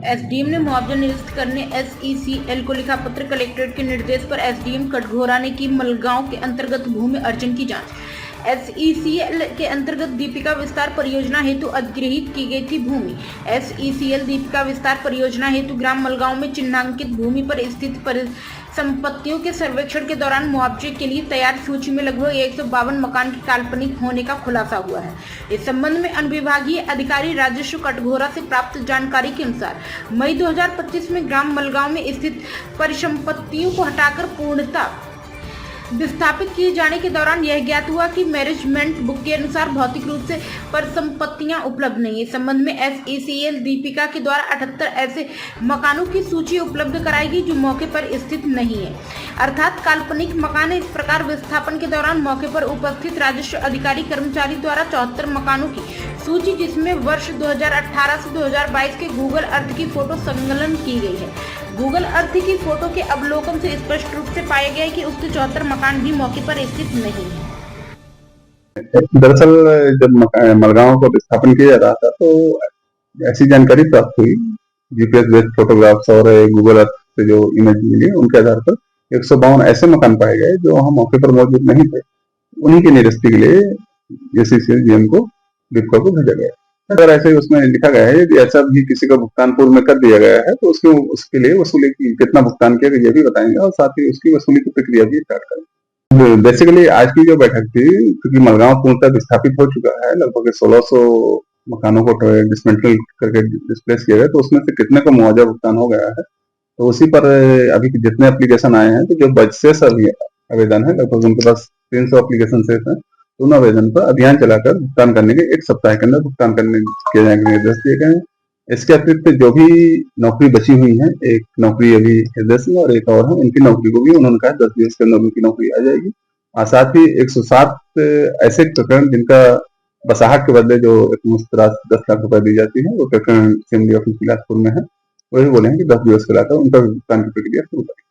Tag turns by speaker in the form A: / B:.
A: SDM ने मुआवजा निरस्त करने एसईसीएल को लिखा पत्र। कलेक्ट्रेट के निर्देश पर एसडीएम कटघोरा ने की मलगांव के अंतर्गत भूमि अर्जन की जांच। एसईसीएल के अंतर्गत दीपिका विस्तार परियोजना हेतु अधिग्रहित की गई थी भूमि। एसईसीएल दीपिका विस्तार परियोजना हेतु ग्राम मलगांव में चिन्हांकित भूमि पर स्थित संपत्तियों के सर्वेक्षण के दौरान मुआवजे के लिए तैयार सूची में लगभग 152 मकान के काल्पनिक होने का खुलासा हुआ है। इस संबंध में अनुविभागीय अधिकारी राजस्व कटघोरा से प्राप्त जानकारी के अनुसार मई 2025 में ग्राम मलगांव में स्थित परिसंपत्तियों को हटाकर पूर्णतः विस्थापित किए जाने के दौरान यह ज्ञात हुआ कि मैनेजमेंट बुक के अनुसार भौतिक रूप से परिसंपत्तियां उपलब्ध नहीं है। इस संबंध में एसईसीएल दीपिका के द्वारा 78 ऐसे मकानों की सूची उपलब्ध कराएगी जो मौके पर स्थित नहीं है, अर्थात काल्पनिक मकान है। इस प्रकार विस्थापन के दौरान मौके पर उपस्थित राजस्व अधिकारी कर्मचारी द्वारा 74 मकानों की सूची, जिसमें वर्ष 2018 से 2022 के गूगल अर्थ की फोटो संकलन की गई है। गूगल अर्थ की फोटो के अवलोकन से स्पष्ट रूप से पाया गया है कि उक्त 74 मकान भी मौके पर स्थित नहीं है।
B: दरअसल जब मलगांव को विस्थापन किया जा रहा था तो ऐसी जानकारी प्राप्त हुई जीपीएस बेस्ड फोटोग्राफ्स और गूगल अर्थ से जो इमेज मिली उनके आधार पर 152 ऐसे मकान पाए गए जो वहां मौके पर मौजूद नहीं थे। उन्हीं की निरस्ती के लिए एसईसीएल जीएम को दीपिका को भेजा गया। अगर ऐसे उसमें लिखा गया है यदि ऐसा भी किसी का भुगतान पूर्व में कर दिया गया है तो उसके लिए वसूली की कितना भुगतान किया ये भी बताएंगे और साथ ही उसकी वसूली की प्रक्रिया भी स्टार्ट करेंगे। बेसिकली आज की जो बैठक थी, क्योंकि मलगांव पूर्णतः विस्थापित हो चुका है, लगभग 1600 मकानों को डिसमेंटल करके डिस्प्लेस किया गया, तो उसमें से कितने को मुआवजा भुगतान हो गया है तो उसी पर अभी जितने एप्लीकेशन आए हैं तो जो बजट अभी आवेदन है लगभग उनके पास 300 एप्लीकेशन शेष है, दोनों आवेदन पर अभियान चलाकर भुगतान करने के 1 सप्ताह के अंदर भुगतान किए जाने के निर्देश दिए गए हैं। इसके अतिरिक्त जो भी नौकरी बची हुई है, एक नौकरी अभी हृदय सिंह और एक और है, उनकी नौकरी को भी उन्होंने कहा 10 दिवस के अंदर उनकी नौकरी आ जाएगी। और साथ ही 107 ऐसे प्रकरण जिनका बसाहट के बदले जो एक मुफ्त राशि 10 लाख रुपए दी जाती है, वो प्रकरण सीएमडी ऑफिस बिलासपुर में है, वही बोले हैं कि 10 दिवस के लाकर उनका भुगतान की प्रक्रिया शुरू करें।